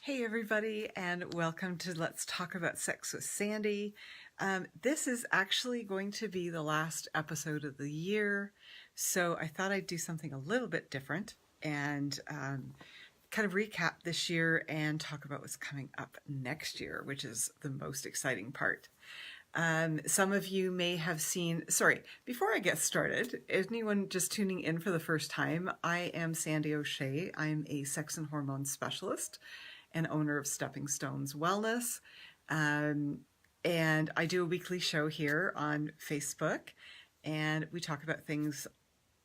Hey everybody, and welcome to Let's Talk About Sex with Sandy. This is actually going to be the last episode of the year, so I thought I'd do something a little bit different and kind of recap this year and talk about what's coming up next year, which is the most exciting part. Some of you may have seen, sorry, before I get started, anyone just tuning in for the first time, I am Sandy O'Shea. I'm a sex and hormone specialist and owner of Stepping Stones Wellness. And I do a weekly show here on Facebook, and we talk about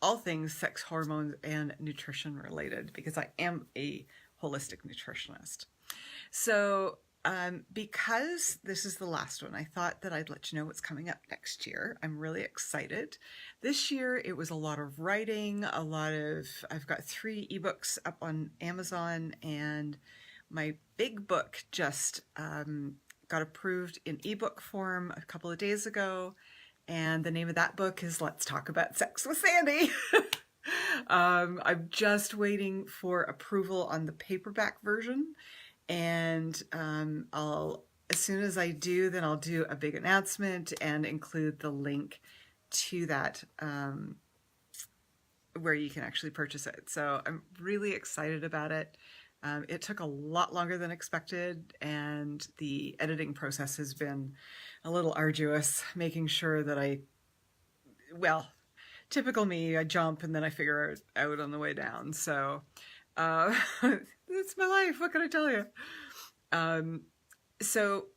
all things sex, hormones, and nutrition related, because I am a holistic nutritionist. So because this is the last one, I thought that I'd let you know what's coming up next year. I'm really excited. This year, it was a lot of writing, I've got 3 ebooks up on Amazon, and my big book just got approved in ebook form a couple of days ago, and the name of that book is Let's Talk About Sex with Sandy. I'm just waiting for approval on the paperback version, and as soon as I do, then I'll do a big announcement and include the link to that where you can actually purchase it. So I'm really excited about it. It took a lot longer than expected, and the editing process has been a little arduous, making sure that typical me, I jump and then I figure it out on the way down. So it's my life. What can I tell you? So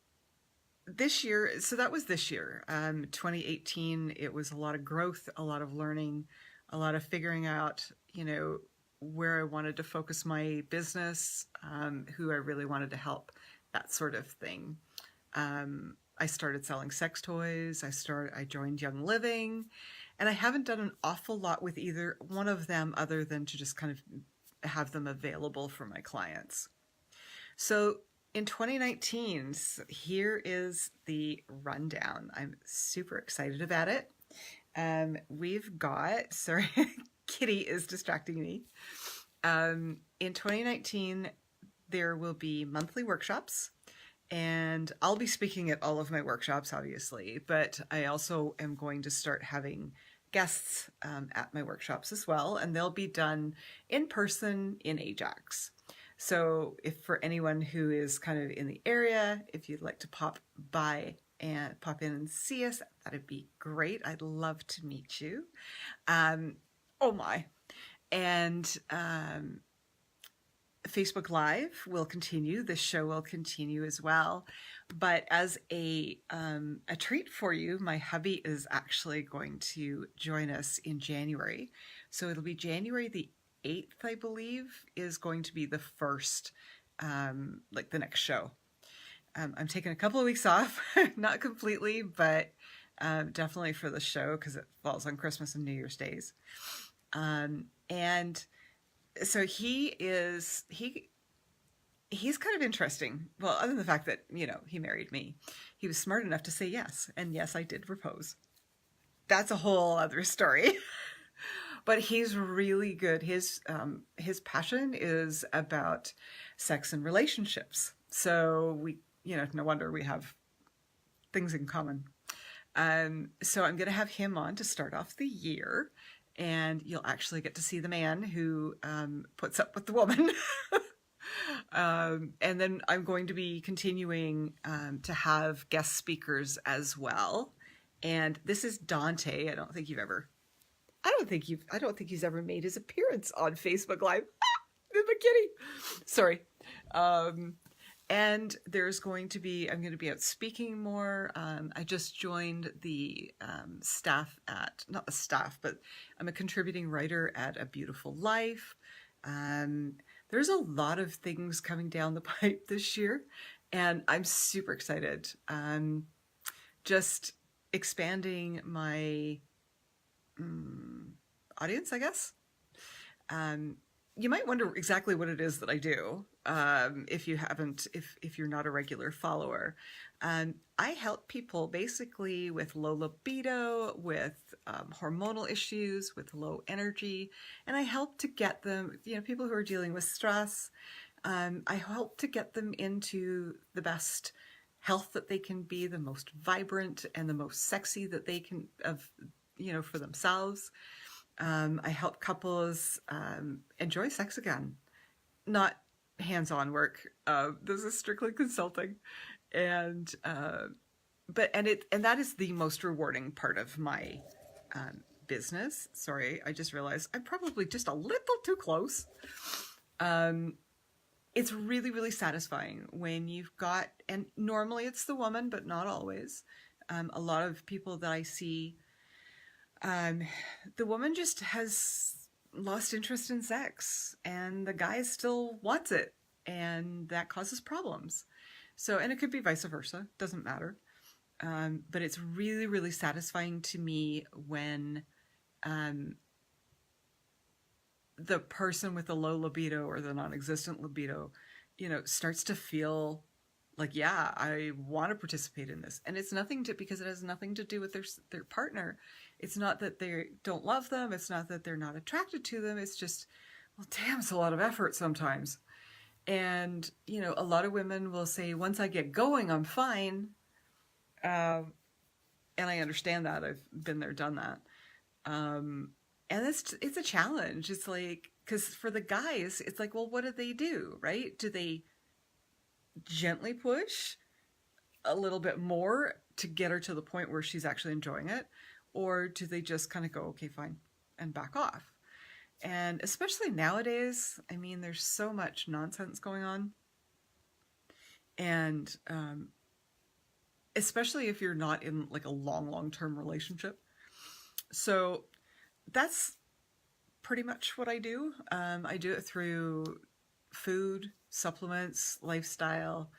that was this year. 2018, it was a lot of growth, a lot of learning, a lot of figuring out, where I wanted to focus my business, who I really wanted to help, that sort of thing. I started selling sex toys. I joined Young Living, and I haven't done an awful lot with either one of them other than to just kind of have them available for my clients. So in 2019, here is the rundown. I'm super excited about it. We've got, sorry, Kitty is distracting me. In 2019, there will be monthly workshops, and I'll be speaking at all of my workshops, obviously, but I also am going to start having guests at my workshops as well, and they'll be done in person in Ajax. So if for anyone who is kind of in the area, if you'd like to pop in and see us, that'd be great. I'd love to meet you. Oh my. And Facebook Live will continue. This show will continue as well. But as a treat for you, my hubby is actually going to join us in January. So it'll be January the 8th, I believe, is going to be the first, the next show. I'm taking a couple of weeks off, not completely, but definitely for the show, because it falls on Christmas and New Year's days. And so he's kind of interesting. Well, other than the fact that, he married me, he was smart enough to say yes. And yes, I did propose. That's a whole other story. But he's really good. His passion is about sex and relationships. So we, no wonder we have things in common. So I'm going to have him on to start off the year, and you'll actually get to see the man who puts up with the woman. And then I'm going to be continuing to have guest speakers as well. And this is Dante. I don't think he's ever made his appearance on Facebook Live. The kitty. Sorry. And I'm going to be out speaking more. I just joined the not the staff, but I'm a contributing writer at A Beautiful Life. There's a lot of things coming down the pipe this year, and I'm super excited. Just expanding my audience, I guess. You might wonder exactly what it is that I do, if you're not a regular follower. I help people basically with low libido, with hormonal issues, with low energy, and I help to get them, people who are dealing with stress, I help to get them into the best health that they can be, the most vibrant and the most sexy that they can for themselves. I help couples enjoy sex again, not hands-on work. This is strictly consulting, and and that is the most rewarding part of my business. Sorry, I just realized I'm probably just a little too close. It's really, really satisfying when you've got, and normally it's the woman, but not always. A lot of people that I see, the woman just has lost interest in sex, and the guy still wants it, and that causes problems. So, and it could be vice versa, doesn't matter. But it's really, really satisfying to me when the person with the low libido or the non-existent libido, starts to feel like, yeah, I want to participate in this. And it's because it has nothing to do with their partner. It's not that they don't love them. It's not that they're not attracted to them. It's just, well, damn, it's a lot of effort sometimes. And, a lot of women will say, once I get going, I'm fine. And I understand that. I've been there, done that. And it's a challenge. It's like, because for the guys, it's like, well, what do they do, right? Do they gently push a little bit more to get her to the point where she's actually enjoying it? Or do they just kind of go, okay, fine, and back off? And especially nowadays, I mean, there's so much nonsense going on. And especially if you're not in like a long-term relationship. So that's pretty much what I do. I do it through food, supplements, lifestyle.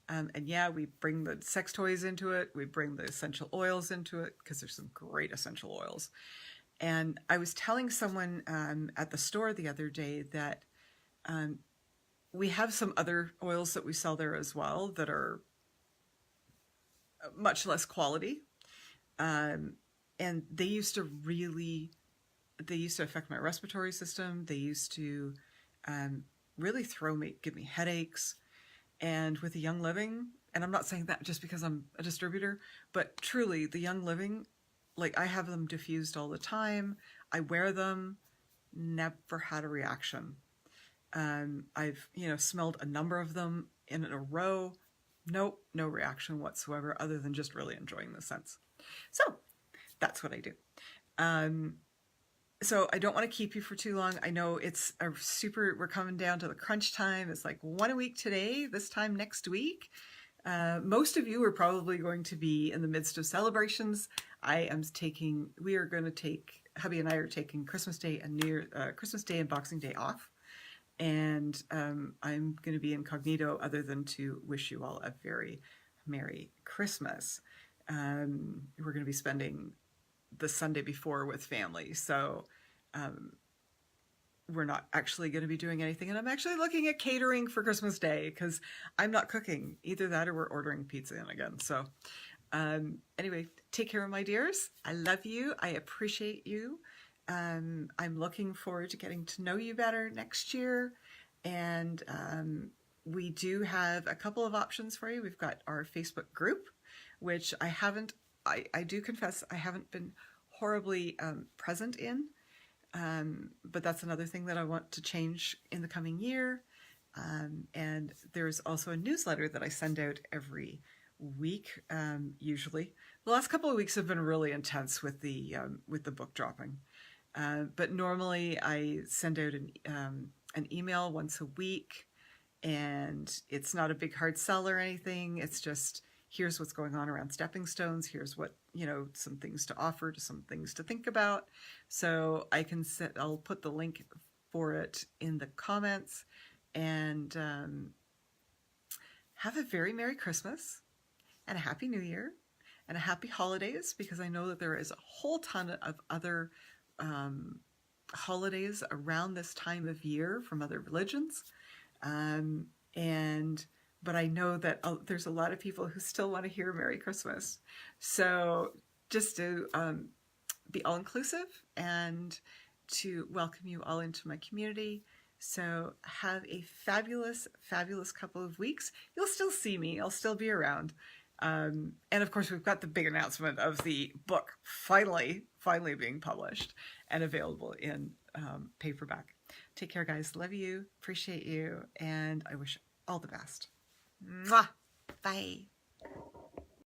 And yeah, we bring the sex toys into it. We bring the essential oils into it because there's some great essential oils. And I was telling someone at the store the other day that we have some other oils that we sell there as well that are much less quality. And they used to affect my respiratory system. They used to really give me headaches. And with the Young Living, and I'm not saying that just because I'm a distributor, but truly the Young Living, like I have them diffused all the time. I wear them, never had a reaction. I've, smelled a number of them in a row. Nope, no reaction whatsoever other than just really enjoying the scents. So that's what I do. So I don't want to keep you for too long. I know we're coming down to the crunch time. It's like one a week today, this time next week. Most of you are probably going to be in the midst of celebrations. Hubby and I are taking Christmas Day and Boxing Day off. And I'm going to be incognito other than to wish you all a very Merry Christmas. We're going to be spending the Sunday before with family. So we're not actually going to be doing anything. And I'm actually looking at catering for Christmas Day because I'm not cooking. Either that or we're ordering pizza in again. So anyway, take care of my dears. I love you. I appreciate you. I'm looking forward to getting to know you better next year. And we do have a couple of options for you. We've got our Facebook group, which I do confess I haven't been horribly present in. But that's another thing that I want to change in the coming year. And there's also a newsletter that I send out every week, usually. The last couple of weeks have been really intense with the book dropping. But normally I send out an email once a week, and it's not a big hard sell or anything. It's just, here's what's going on around Stepping Stones. Here's what, some things to offer, some things to think about. So I'll put the link for it in the comments, and have a very Merry Christmas and a Happy New Year and a Happy Holidays, because I know that there is a whole ton of other holidays around this time of year from other religions. But I know that there's a lot of people who still want to hear Merry Christmas. So just to be all-inclusive and to welcome you all into my community. So have a fabulous, fabulous couple of weeks. You'll still see me. I'll still be around. And of course, we've got the big announcement of the book finally being published and available in paperback. Take care, guys. Love you. Appreciate you. And I wish all the best. Mwah! Bye.